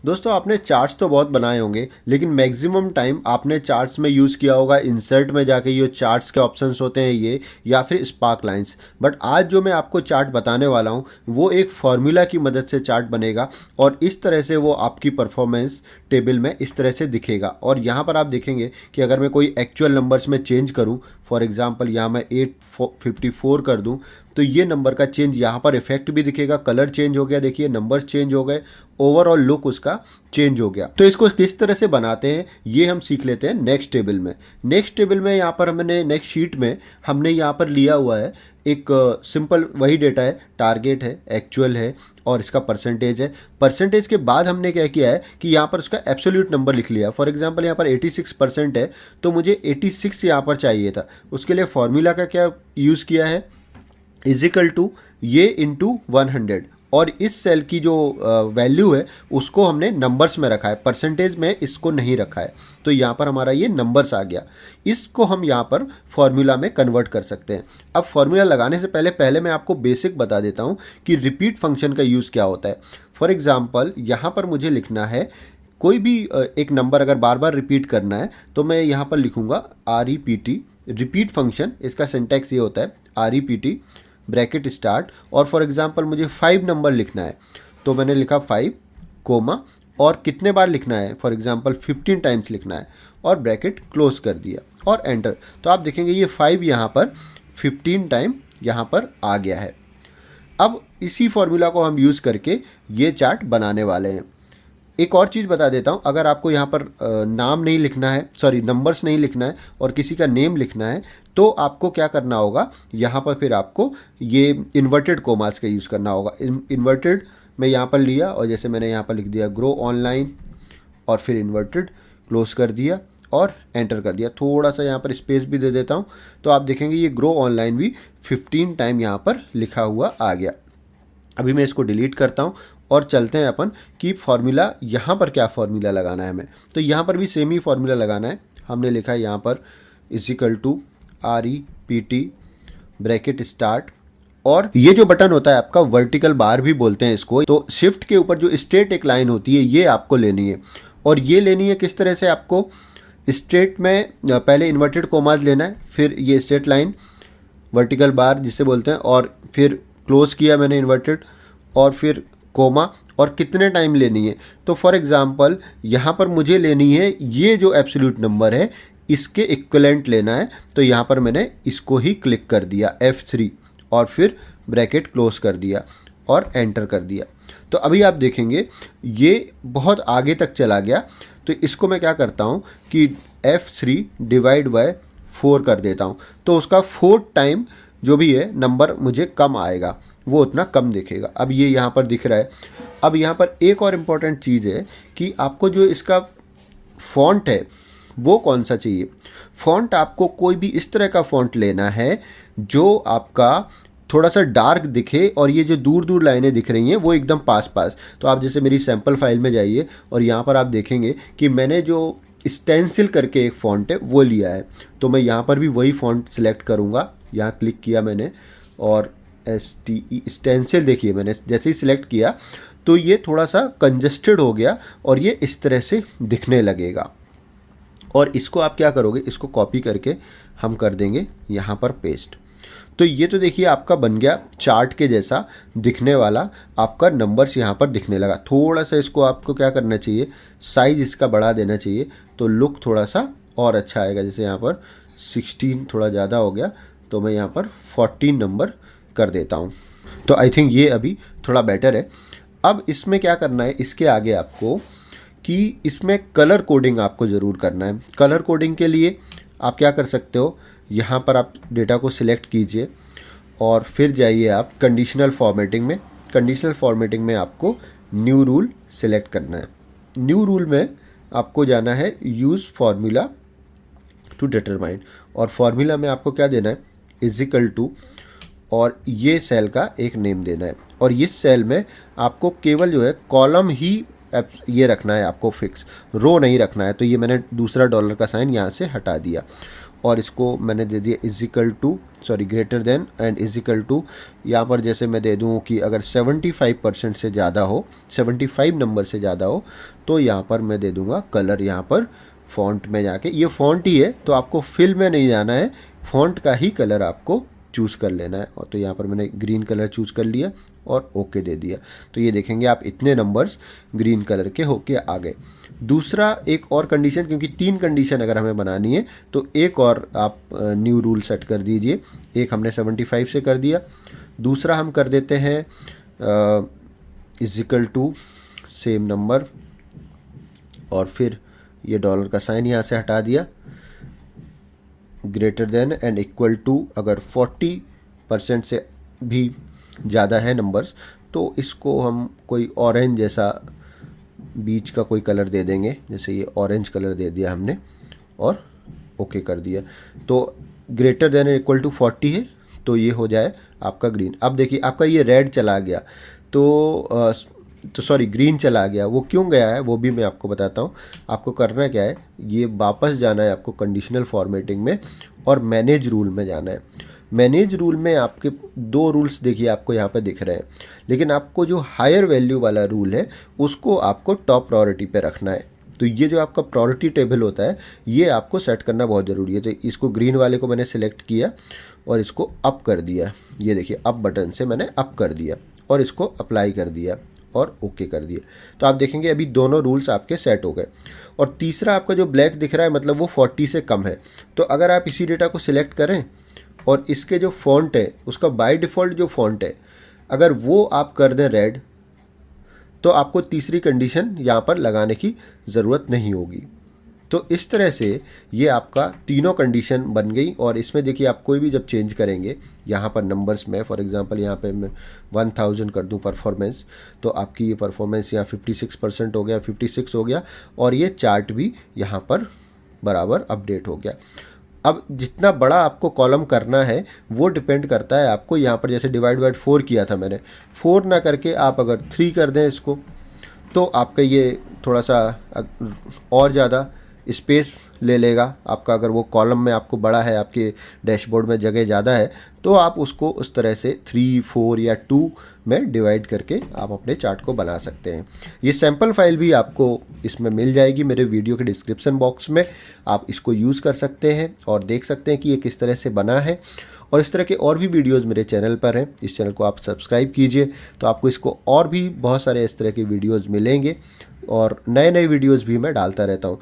दोस्तों आपने चार्ट्स तो बहुत बनाए होंगे, लेकिन मैक्सिमम टाइम आपने चार्ट्स में यूज़ किया होगा इंसर्ट में जाके ये चार्ट्स के ऑप्शंस होते हैं ये, या फिर स्पार्क लाइंस। बट आज जो मैं आपको चार्ट बताने वाला हूँ वो एक फॉर्मूला की मदद से चार्ट बनेगा और इस तरह से वो आपकी परफॉर्मेंस टेबल में इस तरह से दिखेगा। और यहाँ पर आप देखेंगे कि अगर मैं कोई एक्चुअल नंबर्स में चेंज करूँ, फॉर एग्जांपल यहाँ मैं 854 कर दूँ, तो ये नंबर का चेंज यहाँ पर इफेक्ट भी दिखेगा, कलर चेंज हो गया, देखिए नंबर्स चेंज हो गए, ओवरऑल लुक उसका चेंज हो गया। तो इसको किस तरह से बनाते हैं ये हम सीख लेते हैं नेक्स्ट टेबल में। नेक्स्ट टेबल में यहाँ पर हमने नेक्स्ट शीट में हमने यहाँ पर लिया हुआ है एक सिंपल वही डेटा है, टारगेट है, एक्चुअल है और इसका परसेंटेज है। परसेंटेज के बाद हमने क्या किया है कि यहाँ पर उसका एब्सोल्यूट नंबर लिख लिया। फॉर एग्जांपल यहाँ पर 86% है, तो मुझे 86 यहाँ पर चाहिए था। उसके लिए फॉर्मूला का क्या यूज़ किया है, इजिकल टू ये इंटू 100, और इस सेल की जो वैल्यू है उसको हमने नंबर्स में रखा है, परसेंटेज में इसको नहीं रखा है। तो यहाँ पर हमारा ये नंबर्स आ गया, इसको हम यहाँ पर फॉर्मूला में कन्वर्ट कर सकते हैं। अब फॉर्मूला लगाने से पहले मैं आपको बेसिक बता देता हूँ कि रिपीट फंक्शन का यूज़ क्या होता है। फॉर एग्जाम्पल यहाँ पर मुझे लिखना है कोई भी एक नंबर अगर बार बार रिपीट करना है, तो मैं यहाँ पर लिखूँगा REPT, रिपीट फंक्शन। इसका सिंटैक्स ये होता है REPT ब्रैकेट स्टार्ट, और फॉर एग्जांपल मुझे 5 नंबर लिखना है, तो मैंने लिखा 5 कोमा, और कितने बार लिखना है, फॉर एग्जांपल 15 टाइम्स लिखना है, और ब्रैकेट क्लोज कर दिया और एंटर। तो आप देखेंगे ये 5 यहाँ पर 15 टाइम यहाँ पर आ गया है। अब इसी फॉर्मूला को हम यूज़ करके ये चार्ट बनाने वाले हैं। एक और चीज़ बता देता हूँ, अगर आपको यहाँ पर नाम नहीं लिखना है, सॉरी नंबर्स नहीं लिखना है और किसी का नेम लिखना है, तो आपको क्या करना होगा, यहाँ पर फिर आपको ये इन्वर्टेड कोमास का यूज़ करना होगा। इन्वर्टेड मैं यहाँ पर लिया और जैसे मैंने यहाँ पर लिख दिया ग्रो ऑनलाइन और फिर इन्वर्टेड क्लोज कर दिया और एंटर कर दिया। थोड़ा सा यहाँ पर स्पेस भी दे देता हूँ, तो आप देखेंगे ये ग्रो ऑनलाइन भी 15 टाइम यहाँ पर लिखा हुआ आ गया। अभी मैं इसको डिलीट करता हूँ और चलते हैं अपन कि फार्मूला यहाँ पर क्या फार्मूला लगाना है हमें। तो यहाँ पर भी सेम ही फार्मूला लगाना है। हमने लिखा है यहाँ पर equal to REPT bracket start, और ये जो बटन होता है आपका वर्टिकल बार भी बोलते हैं इसको। तो शिफ्ट के ऊपर जो स्ट्रेट एक लाइन होती है ये आपको लेनी है, और ये लेनी है किस तरह से, आपको स्ट्रेट में पहले इन्वर्टेड कोमाज लेना है, फिर ये स्ट्रेट लाइन वर्टिकल बार जिसे बोलते हैं, और फिर क्लोज किया मैंने इन्वर्टेड और फिर कोमा, और कितने टाइम लेनी है। तो फॉर एग्जांपल यहाँ पर मुझे लेनी है ये जो एब्सोल्यूट नंबर है इसके इक्विवेलेंट लेना है, तो यहाँ पर मैंने इसको ही क्लिक कर दिया F3 और फिर ब्रैकेट क्लोज कर दिया और एंटर कर दिया। तो अभी आप देखेंगे ये बहुत आगे तक चला गया। तो इसको मैं क्या करता हूँ कि F3 डिवाइड बाय 4 कर देता हूँ, तो उसका 4 टाइम जो भी है नंबर मुझे कम आएगा, वो उतना कम दिखेगा। अब ये यहाँ पर दिख रहा है। अब यहाँ पर एक और इम्पॉर्टेंट चीज़ है कि आपको जो इसका फॉन्ट है वो कौन सा चाहिए। फॉन्ट आपको कोई भी इस तरह का फॉन्ट लेना है जो आपका थोड़ा सा डार्क दिखे, और ये जो दूर दूर लाइनें दिख रही हैं वो एकदम पास पास। तो आप जैसे मेरी सैम्पल फाइल में जाइए और यहाँ पर आप देखेंगे कि मैंने जो स्टेंसिल करके एक फ़ॉन्ट है वो लिया है, तो मैं यहाँ पर भी वही फ़ॉन्ट सिलेक्ट करूँगा। यहाँ क्लिक किया मैंने और STE स्टेंसिल, देखिए मैंने जैसे ही सिलेक्ट किया तो ये थोड़ा सा कंजस्टेड हो गया और ये इस तरह से दिखने लगेगा। और इसको आप क्या करोगे, इसको कॉपी करके हम कर देंगे यहाँ पर पेस्ट। तो ये तो देखिए आपका बन गया चार्ट के जैसा दिखने वाला, आपका नंबर्स यहाँ पर दिखने लगा। थोड़ा सा इसको आपको क्या करना चाहिए, साइज़ इसका बढ़ा देना चाहिए, तो लुक थोड़ा सा और अच्छा आएगा। जैसे यहाँ पर 16 थोड़ा ज़्यादा हो गया, तो मैं यहाँ पर 14 नंबर कर देता हूँ। तो आई थिंक ये अभी थोड़ा बेटर है। अब इसमें क्या करना है, इसके आगे आपको कि इसमें कलर कोडिंग आपको ज़रूर करना है। कलर कोडिंग के लिए आप क्या कर सकते हो, यहाँ पर आप डेटा को सिलेक्ट कीजिए और फिर जाइए आप कंडीशनल फॉर्मेटिंग में। कंडीशनल फॉर्मेटिंग में आपको न्यू रूल सिलेक्ट करना है। न्यू रूल में आपको जाना है यूज़ फार्मूला टू डिटरमाइन, और फार्मूला में आपको क्या देना है, इजिकल टू, और ये सेल का एक नेम देना है, और इस सेल में आपको केवल जो है कॉलम ही ये रखना है, आपको फिक्स रो नहीं रखना है। तो ये मैंने दूसरा डॉलर का साइन यहाँ से हटा दिया, और इसको मैंने दे दिया greater than and equal to. यहाँ पर जैसे मैं दे दूँ कि अगर 75% से ज़्यादा हो, 75 नंबर से ज़्यादा हो, तो यहाँ पर मैं दे दूँगा कलर, यहाँ पर फ़ॉन्ट में जाके, ये फ़ॉन्ट ही है तो आपको फिल में नहीं जाना है, फ़ॉन्ट का ही कलर आपको चूज़ कर लेना है। और तो यहाँ पर मैंने ग्रीन कलर चूज़ कर लिया और ओके दे दिया। तो ये देखेंगे आप इतने नंबर्स ग्रीन कलर के होके आ गए। दूसरा एक और कंडीशन, क्योंकि 3 कंडीशन अगर हमें बनानी है तो एक और आप न्यू रूल सेट कर दीजिए। एक हमने 75 से कर दिया, दूसरा हम कर देते हैं इजिकल टू सेम नंबर, और फिर ये डॉलर का साइन यहाँ से हटा दिया, greater than and equal to. अगर 40% से भी ज़्यादा है नंबर्स तो इसको हम कोई ऑरेंज जैसा बीच का कोई कलर दे देंगे, जैसे ये ऑरेंज कलर दे दिया हमने और ओके कर दिया। तो greater than and equal to 40 है तो ये हो जाए आपका ग्रीन। अब देखिए आपका ये रेड चला गया तो सॉरी ग्रीन चला गया। वो क्यों गया है वो भी मैं आपको बताता हूँ। आपको करना क्या है, ये वापस जाना है आपको कंडीशनल फॉर्मेटिंग में और मैनेज रूल में जाना है। मैनेज रूल में आपके 2 रूल्स देखिए आपको यहाँ पे दिख रहे हैं, लेकिन आपको जो हायर वैल्यू वाला रूल है उसको आपको टॉप प्रायोरिटी पे रखना है। तो ये जो आपका प्रायोरिटी टेबल होता है ये आपको सेट करना बहुत ज़रूरी है। तो इसको ग्रीन वाले को मैंने सिलेक्ट किया और इसको अप कर दिया, ये देखिए अप बटन से मैंने अप कर दिया और इसको अप्लाई कर दिया और ओके कर दिया। तो आप देखेंगे अभी दोनों रूल्स आपके सेट हो गए। और तीसरा आपका जो ब्लैक दिख रहा है मतलब वो 40 से कम है। तो अगर आप इसी डेटा को सिलेक्ट करें और इसके जो फ़ॉन्ट है उसका बाय डिफ़ॉल्ट जो फ़ॉन्ट है अगर वो आप कर दें रेड, तो आपको तीसरी कंडीशन यहाँ पर लगाने की ज़रूरत नहीं होगी। तो इस तरह से ये आपका तीनों कंडीशन बन गई। और इसमें देखिए आप कोई भी जब चेंज करेंगे यहाँ पर नंबर्स में, फॉर एग्जांपल यहाँ पे मैं 1000 कर दूँ परफॉर्मेंस, तो आपकी ये परफॉर्मेंस यहाँ 56% हो गया, 56 हो गया और ये चार्ट भी यहाँ पर बराबर अपडेट हो गया। अब जितना बड़ा आपको कॉलम करना है वो डिपेंड करता है आपको। यहाँ पर जैसे डिवाइड बाय 4 किया था मैंने, 4 ना करके आप अगर 3 कर दें इसको तो आपका ये थोड़ा सा और ज़्यादा स्पेस ले लेगा आपका। अगर वो कॉलम में आपको बड़ा है, आपके डैशबोर्ड में जगह ज़्यादा है, तो आप उसको उस तरह से 3, 4 या 2 में डिवाइड करके आप अपने चार्ट को बना सकते हैं। ये सैम्पल फाइल भी आपको इसमें मिल जाएगी मेरे वीडियो के डिस्क्रिप्शन बॉक्स में। आप इसको यूज़ कर सकते हैं और देख सकते हैं कि ये किस तरह से बना है। और इस तरह के और भी वीडियोस मेरे चैनल पर हैं, इस चैनल को आप सब्सक्राइब कीजिए तो आपको इसको और भी बहुत सारे इस तरह के वीडियोस मिलेंगे और नए नए वीडियोस भी मैं डालता रहता हूँ।